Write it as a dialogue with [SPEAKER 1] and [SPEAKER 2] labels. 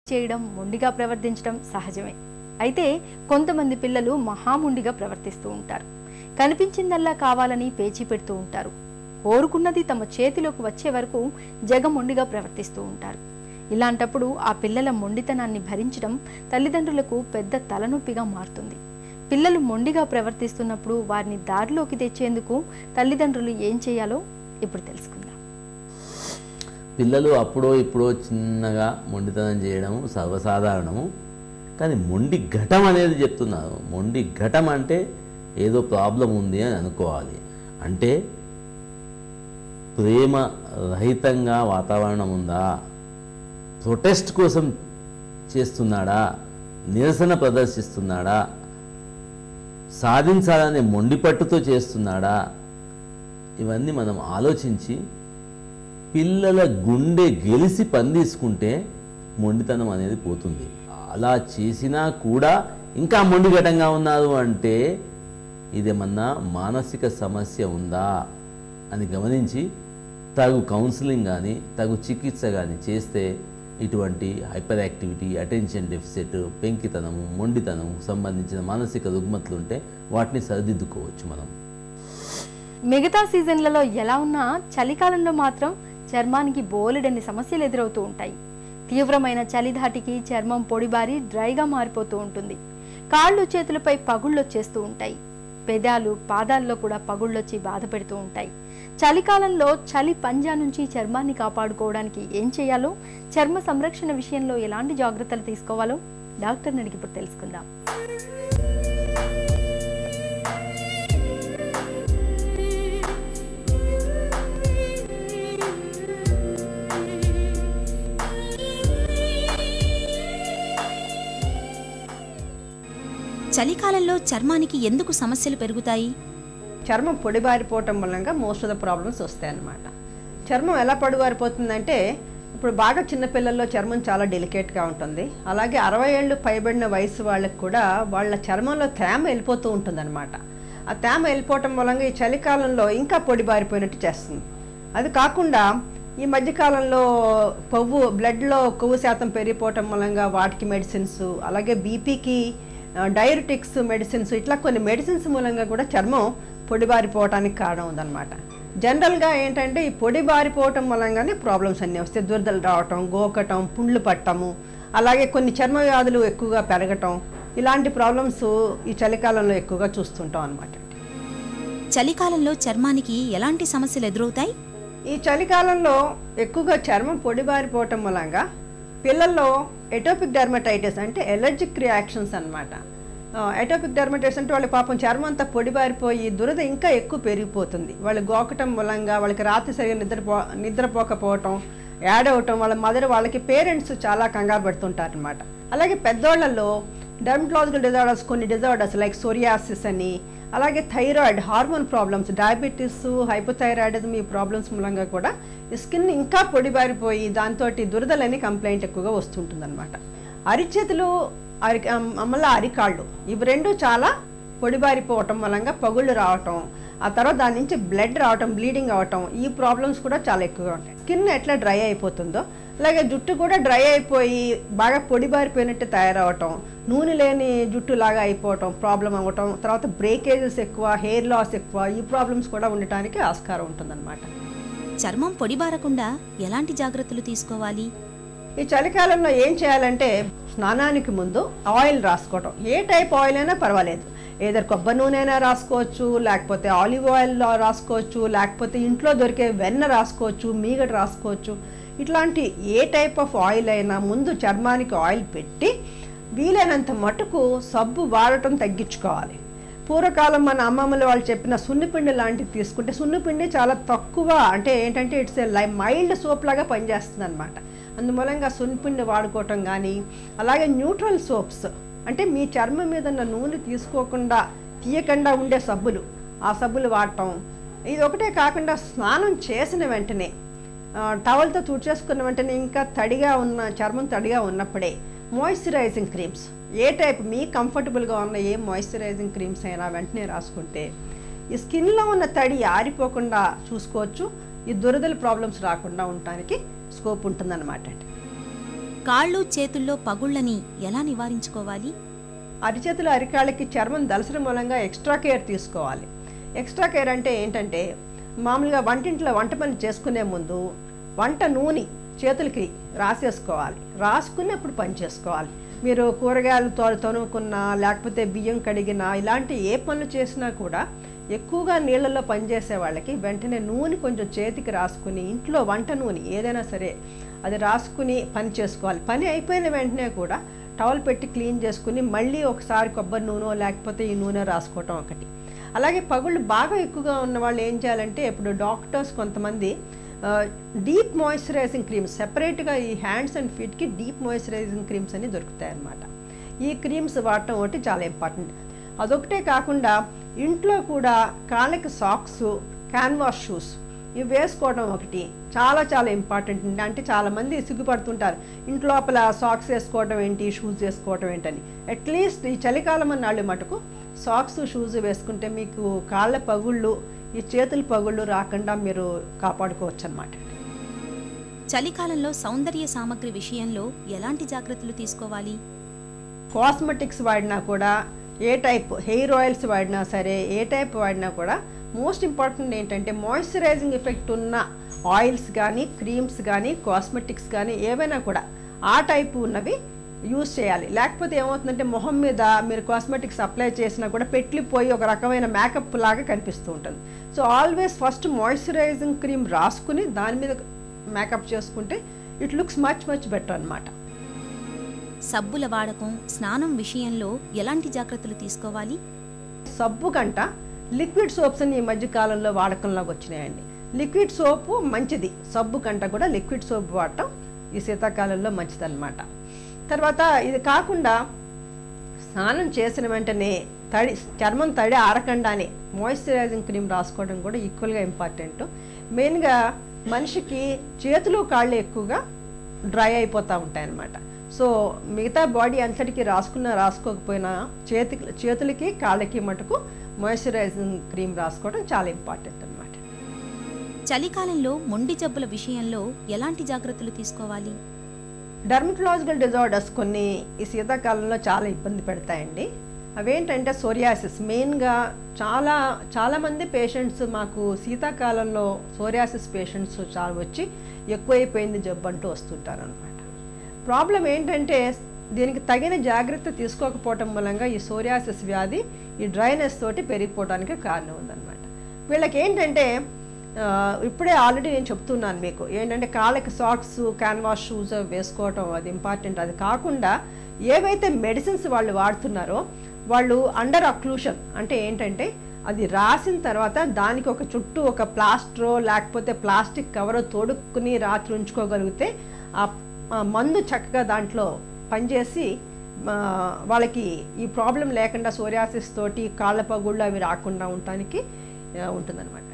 [SPEAKER 1] చేయడం, మొండిగా ప్రవర్తించడం సహజమే. అయితే కొంతమంది పిల్లలు మహామొండిగా ప్రవర్తిస్తూ ఉంటారు. కనిపించిందల్లా కావాలని పేచీ పెడుతూ ఉంటారు. కోరుకున్నది తమ చేతిలోకి వచ్చే వరకు జగమొండిగా ప్రవర్తిస్తూ ఉంటారు. ఇలాంటప్పుడు ఆ పిల్లల మొండితనాన్ని భరించడం తల్లిదండ్రులకు పెద్ద తలనొప్పిగా మారుతుంది. పిల్లలు మొండిగా ప్రవర్తిస్తున్నప్పుడు వారిని దారిలోకి తెచ్చేందుకు తల్లిదండ్రులు ఏం చేయాలో ఇప్పుడు తెలుసుకుందాం.
[SPEAKER 2] పిల్లలు అప్పుడో ఇప్పుడో చిన్నగా మొండితనం చేయడం సర్వసాధారణము. కానీ మొండి ఘటం అనేది చెప్తున్నారు. మొండి ఘటం అంటే ఏదో ప్రాబ్లం ఉంది అని అనుకోవాలి. అంటే ప్రేమ రహితంగా వాతావరణం ఉందా, ప్రొటెస్ట్ కోసం చేస్తున్నాడా, నిరసన ప్రదర్శిస్తున్నాడా, సాధించాలనే మొండిపట్టుతో చేస్తున్నాడా, ఇవన్నీ మనం ఆలోచించి పిల్లల గుండె గెలిసి పని తీసుకుంటే మొండితనం అనేది పోతుంది. అలా చేసినా కూడా ఇంకా మొండిఘటంగా ఉన్నారు అంటే ఇదేమన్నా మానసిక సమస్య ఉందా అని గమనించి తగు కౌన్సిలింగ్ కానీ తగు చికిత్స కానీ చేస్తే ఇటువంటి హైపర్ యాక్టివిటీ, అటెన్షన్ డెఫిసిట్, పెంకితనము, మొండితనము సంబంధించిన మానసిక రుగ్మతలు ఉంటే వాటిని సరిదిద్దుకోవచ్చు మనం.
[SPEAKER 1] మిగతా సీజన్లలో ఎలా ఉన్నా చలికాలంలో మాత్రం చర్మానికి బోలెడన్ని సమస్యలు ఎదురవుతూ ఉంటాయి. తీవ్రమైన చలిధాటికి చర్మం పొడిబారి డ్రైగా మారిపోతూ ఉంటుంది. కాళ్ళు చేతులపై పగుళ్ళొచ్చేస్తూ ఉంటాయి. పెదాలు, పాదాల్లో కూడా పగుళ్ళొచ్చి బాధ పెడుతూ ఉంటాయి. చలికాలంలో చలి పంజా నుంచి చర్మాన్ని కాపాడుకోవడానికి ఏం చేయాలో, చర్మ సంరక్షణ విషయంలో ఎలాంటి జాగ్రత్తలు తీసుకోవాలో డాక్టర్ని అడిగి ఇప్పుడు తెలుసుకుందాం.
[SPEAKER 3] చలికాలంలో చర్మానికి ఎందుకు సమస్యలు పెరుగుతాయి?
[SPEAKER 4] చర్మం పొడిబారిపోవటం వల్ల మోస్ట్ ఆఫ్ ద ప్రాబ్లమ్స్ వస్తాయి అన్నమాట. చర్మం ఎలా పొడిబారిపోతుందంటే, ఇప్పుడు బాగా చిన్నపిల్లల్లో చర్మం చాలా డెలికేట్గా ఉంటుంది. అలాగే 60 ఏళ్ళు పైబడిన వయసు వాళ్ళకి కూడా వాళ్ళ చర్మంలో తేమ వెళ్ళిపోతూ ఉంటుందన్నమాట. ఆ తేమ వెళ్ళిపోవటం వల్ల ఈ చలికాలంలో ఇంకా పొడిబారిపోయినట్టు చేస్తుంది. అది కాకుండా ఈ మధ్యకాలంలో బ్లడ్లో కొవ్వు శాతం పెరిగిపోవటం వల్ల వాటికి మెడిసిన్స్, అలాగే బీపీకి డైరెటిక్స్ మెడిసిన్స్, ఇట్లా కొన్ని మెడిసిన్స్ మూలంగా కూడా చర్మం పొడిబారిపోవటానికి కారణం ఉందన్నమాట. జనరల్గా ఏంటంటే ఈ పొడిబారిపోవటం మూలంగానే ప్రాబ్లమ్స్ అన్నీ వస్తాయి. దురదలు రావటం, గోకటం, పుండ్లు పట్టము, అలాగే కొన్ని చర్మ వ్యాధులు ఎక్కువగా పెరగటం, ఇలాంటి ప్రాబ్లమ్స్ ఈ చలికాలంలో ఎక్కువగా చూస్తుంటాం అన్నమాట.
[SPEAKER 3] చలికాలంలో చర్మానికి ఎలాంటి సమస్యలు ఎదురవుతాయి?
[SPEAKER 4] ఈ చలికాలంలో ఎక్కువగా చర్మం పొడిబారిపోవటం మూలంగా పిల్లల్లో ఎటోపిక్ డెర్మటైటిస్ అంటే ఎలర్జిక్ రియాక్షన్స్ అన్నమాట. ఎటోపిక్ డెర్మటైటిస్ అంటే వాళ్ళ పాపం చర్మం అంతా పొడిబారిపోయి దురద ఇంకా ఎక్కువ పెరిగిపోతుంది. వాళ్ళు గోకటం మూలంగా వాళ్ళకి రాత్రి సరిగా నిద్రపోకపోవటం, యాడ్ అవటం, వాళ్ళ మదర్ వాళ్ళకి పేరెంట్స్ చాలా కంగారు పడుతుంటారు అనమాట. అలాగే పెద్దవాళ్లలో డెర్మటాలజికల్ డిజార్డర్స్, కొన్ని డిజార్డర్స్ లైక్ సోరియాసిస్ అని, అలాగే thyroid hormone problems, diabetes, hypothyroidism, ఈ ప్రాబ్లమ్స్ మూలంగా కూడా ఈ స్కిన్ ఇంకా పొడిబారిపోయి దాంతో దురదలని కంప్లైంట్ ఎక్కువగా వస్తుంటుందన్నమాట. అరిచేతులు, మళ్ళీ అరికాళ్ళు, ఇవి రెండు చాలా పొడిబారిపోవటం వల్ల పగుళ్ళు రావటం, ఆ తర్వాత దాని నుంచి బ్లడ్ రావటం, బ్లీడింగ్ అవటం, ఈ ప్రాబ్లమ్స్ కూడా చాలా ఎక్కువగా ఉంటాయి. స్కిన్ ఎట్లా డ్రై అయిపోతుందో అలాగే జుట్టు కూడా డ్రై అయిపోయి బాగా పొడిబారిపోయినట్టు తయారవటం, నూనె లేని జుట్టు లాగా అయిపోవటం, ప్రాబ్లం అవ్వటం, తర్వాత బ్రేకేజెస్ ఎక్కువ, హెయిర్ లాస్ ఎక్కువ, ఈ ప్రాబ్లమ్స్ కూడా ఉండటానికి ఆస్కారం ఉంటుందన్నమాట.
[SPEAKER 3] చర్మం పొడిబారకుండా ఎలాంటి జాగ్రత్తలు తీసుకోవాలి?
[SPEAKER 4] ఈ చలికాలంలో ఏం చేయాలంటే, స్నానానికి ముందు ఆయిల్ రాసుకోవటం. ఏ టైప్ ఆయిల్ అయినా పర్వాలేదు. ఏదో కొబ్బరి నూనె అయినా రాసుకోవచ్చు, లేకపోతే ఆలివ్ ఆయిల్ రాసుకోవచ్చు, లేకపోతే ఇంట్లో దొరికే వెన్న రాసుకోవచ్చు, మీగడ రాసుకోవచ్చు. ఇట్లాంటి ఏ టైప్ ఆఫ్ ఆయిల్ అయినా ముందు చర్మానికి ఆయిల్ పెట్టి వీలైనంత మటుకు సబ్బు వాడటం తగ్గించుకోవాలి. పూర్వకాలం మన అమ్మమ్మలు వాళ్ళు చెప్పిన సున్నిపిండి లాంటివి తీసుకుంటే, సున్నిపిండి చాలా తక్కువ, అంటే ఏంటంటే ఇట్స్ మైల్డ్ సోప్ లాగా పనిచేస్తుంది అనమాట. అందుమూలంగా సున్నిపిండి వాడుకోవటం కానీ, అలాగే న్యూట్రల్ సోప్స్ అంటే మీ చర్మం మీద ఉన్న నూనె తీయకుండా ఉండే సబ్బులు, ఆ సబ్బులు వాడటం. ఇది ఒకటే కాకుండా స్నానం చేసిన వెంటనే టవల్తో తుడిచేసుకున్న వెంటనే ఇంకా చర్మం తడిగా ఉన్నప్పుడే మాయిశ్చరైజింగ్ క్రీమ్స్, ఏ టైప్ మీ కంఫర్టబుల్గా ఉన్న ఏ మాయిశ్చరైజింగ్ క్రీమ్స్ అయినా వెంటనే రాసుకుంటే ఈ స్కిన్లో ఉన్న తడి ఆరిపోకుండా చూసుకోవచ్చు. ఈ దురదల ప్రాబ్లమ్స్ రాకుండా ఉండటానికి స్కోప్ ఉంటుందన్నమాట.
[SPEAKER 3] కాళ్ళు చేతుల్లో పగుళ్ళని ఎలా నివారించుకోవాలి?
[SPEAKER 4] అరిచేతులు అరికాళ్ళకి చర్మం దలసడం మూలంగా ఎక్స్ట్రా కేర్ తీసుకోవాలి. ఎక్స్ట్రా కేర్ అంటే ఏంటంటే, మామూలుగా వంటింట్లో వంట పని చేసుకునే ముందు వంట నూనె చేతులకి రాసేసుకోవాలి. రాసుకుని అప్పుడు పని చేసుకోవాలి. మీరు కూరగాయలు తొనుకున్నా లేకపోతే బియ్యం కడిగినా ఇలాంటి ఏ పనులు చేసినా కూడా ఎక్కువగా నీళ్ళల్లో పనిచేసే వాళ్ళకి వెంటనే నూనె కొంచెం చేతికి రాసుకుని, ఇంట్లో వంట నూనె ఏదైనా సరే అది రాసుకుని పని చేసుకోవాలి. పని అయిపోయిన వెంటనే కూడా టవల్ పెట్టి క్లీన్ చేసుకుని మళ్ళీ ఒకసారి కొబ్బరి నూనె లేకపోతే ఈ నూనె రాసుకోవటం ఒకటి. అలాగే పగుళ్ళు బాగా ఎక్కువగా ఉన్న వాళ్ళు ఏం చేయాలంటే, ఇప్పుడు డాక్టర్స్ కొంతమంది డీప్ మాయిశ్చరైజింగ్ క్రీమ్స్ సెపరేట్గా ఈ హ్యాండ్స్ అండ్ ఫీట్కి డీప్ మాయిశ్చరైజింగ్ క్రీమ్స్ అని దొరుకుతాయి అన్నమాట. ఈ క్రీమ్స్ వాడటం ఒకటి చాలా ఇంపార్టెంట్. అదొకటే కాకుండా ఇంట్లో కూడా కాళ్ళకి సాక్స్, క్యాన్వాస్ షూస్ ఇవి వేసుకోవడం ఒకటి చాలా చాలా ఇంపార్టెంట్ అండి. అంటే చాలామంది సిగ్గుపడుతుంటారు, ఇంట్లో లోపల సాక్స్ వేసుకోవడం ఏంటి, షూస్ వేసుకోవడం ఏంటని. అట్లీస్ట్ ఈ చలికాలం అన్నాళ్ళు మటుకు సాక్స్, షూస్ వేసుకుంటే మీకు కాళ్ళ పగుళ్ళు, ఈ చేతుల పగుళ్ళు రాకుండా మీరు కాపాడుకోవచ్చు అన్నమాట.
[SPEAKER 3] చలికాలంలో సౌందర్య సామగ్రి విషయంలో ఎలాంటి జాగ్రత్తలు తీసుకోవాలి?
[SPEAKER 4] కాస్మెటిక్స్ వాడినా కూడా, ఏ టైప్ హెయిర్ ఆయిల్స్ వాడినా సరే, ఏ టైప్ వాడినా కూడా మోస్ట్ ఇంపార్టెంట్ ఏంటంటే మాయిశ్చరైజింగ్ ఎఫెక్ట్ ఉన్న ఆయిల్స్ కానీ, క్రీమ్స్ కానీ, కాస్మెటిక్స్ కానీ ఏవైనా కూడా ఆ టైపు ఉన్నవి యూజ్ చేయాలి. లేకపోతే ఏమవుతుందంటే మొహం మీద మీరు కాస్మెటిక్స్ అప్లై చేసినా కూడా పెట్లిపోయి ఒక రకమైన మేకప్ లాగా కనిపిస్తూ ఉంటుంది. So always first moisturising cream రాసుకుని దాని మీద మేకప్ చేసుకుంటే ఇట్ లుక్స్ మచ్ బెటర్ అన్నమాట.
[SPEAKER 3] సబ్బుల వాడకం, స్నానం విషయంలో ఎలాంటి జాగ్రత్తలు తీసుకోవాలి?
[SPEAKER 4] సబ్బు కంట లిక్విడ్ సోప్స్ అని ఈ మధ్య కాలంలో వాడకంలోకి వచ్చినాయండి. లిక్విడ్ సోపు మంచిది, సబ్బు కంట కూడా లిక్విడ్ సోప్ వాడటం ఈ శీతాకాలంలో మంచిదన్నమాట. తర్వాత ఇది కాకుండా స్నానం చేసిన వెంటనే చర్మం తడి ఆరకుండానే మాయిశ్చరైజింగ్ క్రీమ్ రాసుకోవడం కూడా ఈక్వల్గా ఇంపార్టెంట్. మెయిన్గా మనిషికి చేతులు కాళ్ళు ఎక్కువగా డ్రై అయిపోతూ ఉంటాయన్నమాట. సో మిగతా బాడీ అంతటికి రాసుకోకపోయినా చేతులకి కాళ్ళకి మటుకు మాయిశ్చరైజింగ్ క్రీమ్ రాసుకోవడం చాలా ఇంపార్టెంట్ అన్నమాట.
[SPEAKER 3] చలికాలంలో మొండి జబ్బుల విషయంలో ఎలాంటి జాగ్రత్తలు తీసుకోవాలి?
[SPEAKER 4] డర్మటలాజికల్ డిజార్డర్స్ కొన్ని ఈ శీతాకాలంలో చాలా ఇబ్బంది పెడతాయండి. అవేంటంటే సోరియాసిస్. మెయిన్గా చాలామంది పేషెంట్స్ మాకు శీతాకాలంలో సోరియాసిస్ పేషెంట్స్ చాలా వచ్చి ఎక్కువైపోయింది జబ్బు అంటూ వస్తుంటారు అనమాట. ప్రాబ్లం ఏంటంటే దీనికి తగిన జాగ్రత్త తీసుకోకపోవటం మూలంగా ఈ సోరియాసిస్ వ్యాధి ఈ డ్రైనెస్ తోటి పెరిగిపోవడానికి కారణం ఉందన్నమాట. వీళ్ళకి ఏంటంటే ఇప్పుడే ఆల్రెడీ నేను చెప్తున్నాను మీకు ఏంటంటే కాళ్ళకి సాక్స్, క్యాన్వాస్ షూస్ వేసుకోవటం అది ఇంపార్టెంట్. అది కాకుండా ఏవైతే మెడిసిన్స్ వాళ్ళు వాడుతున్నారో వాళ్ళు అండర్ అక్లూషన్ అంటే ఏంటంటే అది రాసిన తర్వాత దానికి ఒక చుట్టూ ఒక ప్లాస్టరో లేకపోతే ప్లాస్టిక్ కవరో తోడుక్కుని రాత్రి ఉంచుకోగలిగితే ఆ మందు చక్కగా దాంట్లో పనిచేసి వాళ్ళకి ఈ ప్రాబ్లం లేకుండా సోరియాసిస్ తోటి కాళ్ళ పగుళ్ళు అవి రాకుండా ఉండటానికి ఉంటుందన్నమాట.